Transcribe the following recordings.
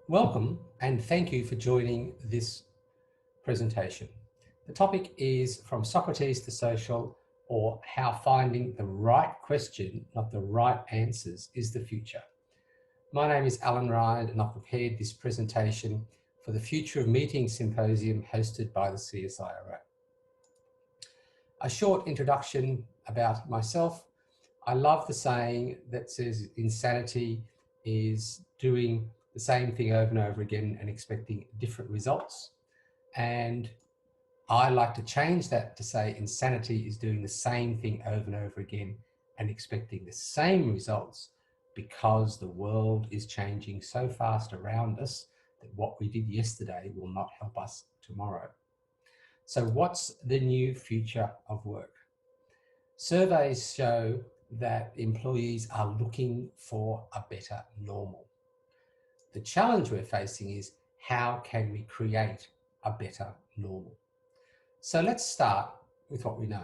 Welcome and thank you for joining this presentation. The topic is From Socrates to Social, or How Finding the Right Question, not the Right Answers, is the Future. My name is Allan and I've prepared this presentation for the Future of Meeting Symposium hosted by the CSIRO. A short introduction about myself. I love the saying that says insanity is doing the same thing over and over again and expecting different results. And I like to change that to say insanity is doing the same thing over and over again and expecting the same results, because the world is changing so fast around us that what we did yesterday will not help us tomorrow. So what's the new future of work? Surveys show that employees are looking for a better normal. The challenge we're facing is, how can we create a better normal? So let's start with what we know.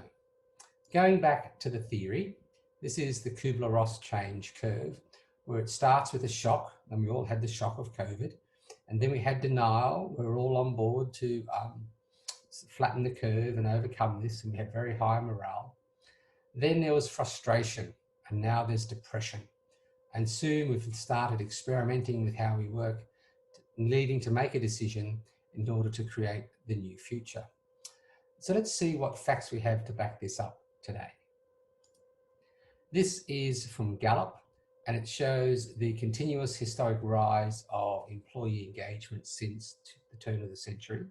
Going back to the theory, this is the Kubler-Ross change curve, where it starts with a shock, and we all had the shock of COVID, and then we had denial. We were all on board to flatten the curve and overcome this, and we had very high morale. Then there was frustration, and now there's depression. And soon we've started experimenting with how we work, needing to make a decision in order to create the new future. So let's see what facts we have to back this up today. This is from Gallup, and it shows the continuous historic rise of employee engagement since the turn of the century.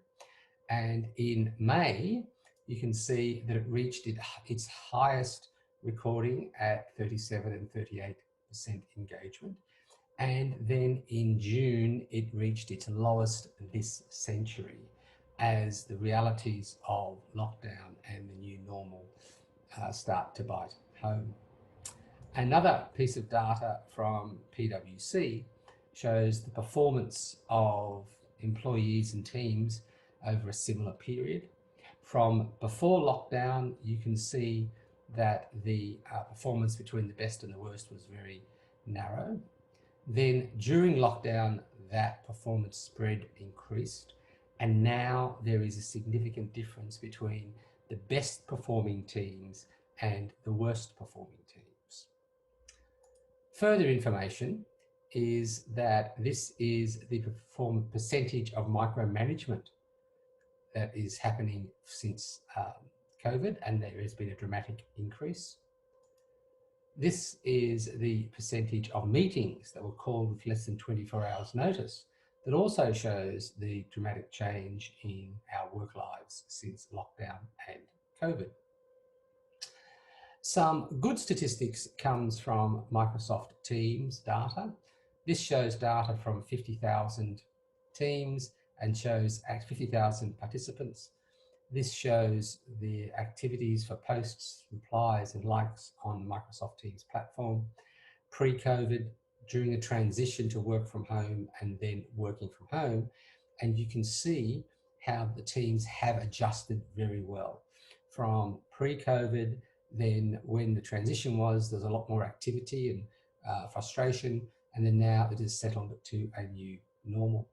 And in May, you can see that it reached its highest recording at 37 and 38% engagement. And then in June, it reached its lowest this century as the realities of lockdown and the new normal start to bite home. Another piece of data from PwC shows the performance of employees and teams over a similar period. From before lockdown, you can see that the performance between the best and the worst was very narrow. Then during lockdown, that performance spread increased, and now there is a significant difference between the best performing teams and the worst performing teams. Further information is that this is the percentage of micromanagement that is happening since COVID, and there has been a dramatic increase. This is the percentage of meetings that were called with less than 24 hours notice. That also shows the dramatic change in our work lives since lockdown and COVID. Some good statistics comes from Microsoft Teams data. This shows data from 50,000 teams and shows 50,000 participants. This shows the activities for posts, replies and likes on Microsoft Teams platform, pre-COVID, during the transition to work from home and then working from home. And you can see how the teams have adjusted very well. From pre-COVID, then when the transition was, there's a lot more activity and frustration, and then now it has settled to a new normal.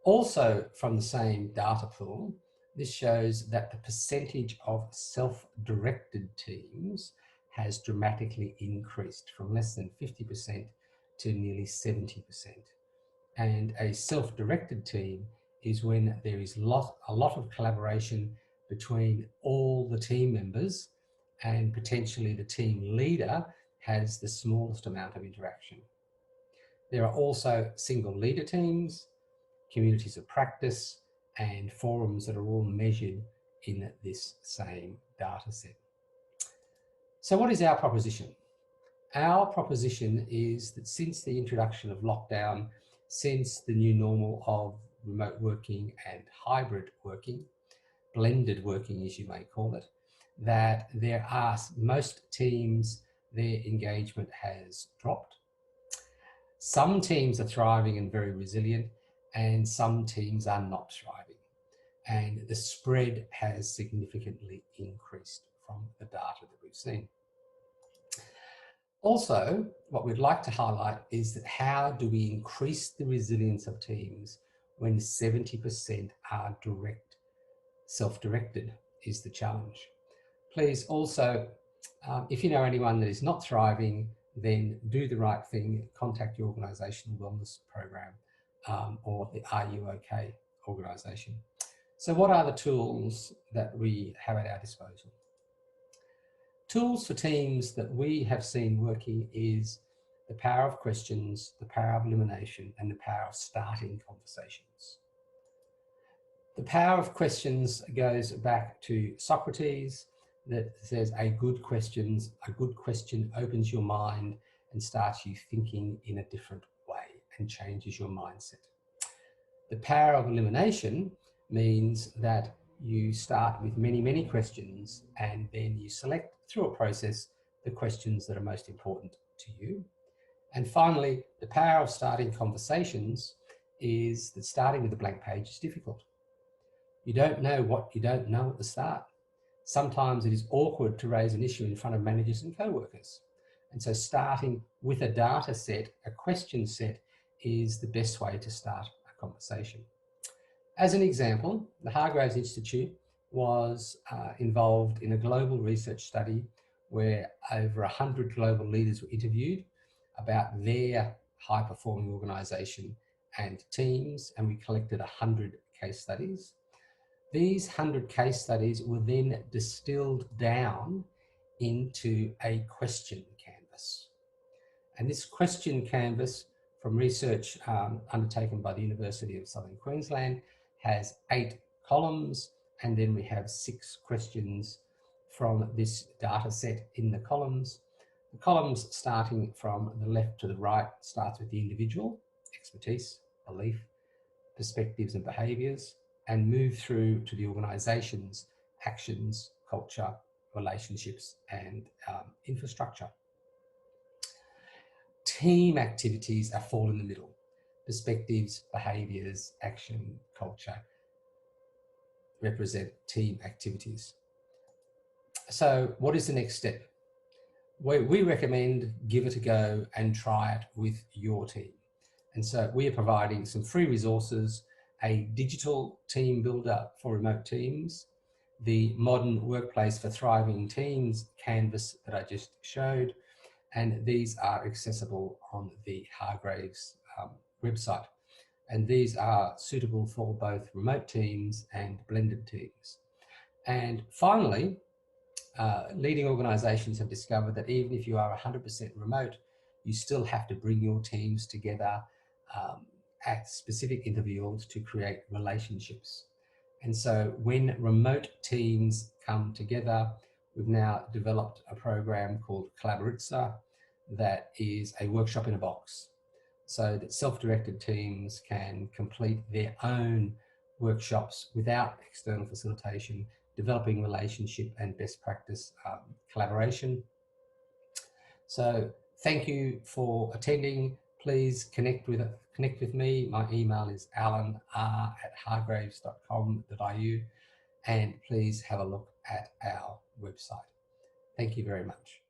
Also from the same data pool, this shows that the percentage of self-directed teams has dramatically increased from less than 50% to nearly 70%. And a self-directed team is when there is a lot of collaboration between all the team members, and potentially the team leader has the smallest amount of interaction. There are also single leader teams, communities of practice, and forums that are all measured in this same data set. So what is our proposition? Our proposition is that since the introduction of lockdown, since the new normal of remote working and hybrid working, blended working as you may call it, that there are most teams, their engagement has dropped. Some teams are thriving and very resilient, and some teams are not thriving. And the spread has significantly increased from the data that we've seen. Also, what we'd like to highlight is that how do we increase the resilience of teams when 70% are self-directed is the challenge. Please also, if you know anyone that is not thriving, then do the right thing, contact your organisational wellness program or the Are You OK organisation. So what are the tools that we have at our disposal? Tools for teams that we have seen working is the power of questions, the power of elimination, and the power of starting conversations. The power of questions goes back to Socrates, that says a good question opens your mind and starts you thinking in a different way and changes your mindset. The power of elimination means that you start with many, many questions and then you select through a process the questions that are most important to you. And finally, the power of starting conversations is that starting with a blank page is difficult. You don't know what you don't know at the start. Sometimes it is awkward to raise an issue in front of managers and co-workers. And so starting with a data set, a question set, is the best way to start a conversation. As an example, the Hargreaves Institute was involved in a global research study where over 100 global leaders were interviewed about their high-performing organisation and teams, and we collected 100 case studies. These 100 case studies were then distilled down into a question canvas. And this question canvas, from research undertaken by the University of Southern Queensland, has 8 columns, and then we have 6 questions from this data set in the columns. The columns starting from the left to the right starts with the individual, expertise, belief, perspectives and behaviours, and move through to the organisation's actions, culture, relationships and infrastructure. Team activities are fall in the middle. Perspectives, behaviours, action, culture represent team activities. So what is the next step? We recommend give it a go and try it with your team. And so we are providing some free resources, a digital team builder for remote teams, the modern workplace for thriving teams canvas that I just showed, and these are accessible on the Hargreaves website. And these are suitable for both remote teams and blended teams. And finally, leading organisations have discovered that even if you are 100% remote, you still have to bring your teams together at specific intervals to create relationships. And so when remote teams come together, we've now developed a program called Collaboritza that is a workshop in a box, so that self-directed teams can complete their own workshops without external facilitation, developing relationship and best practice collaboration. So thank you for attending. Please connect with me. My email is allan@hargraves.com.au, and please have a look at our website. Thank you very much.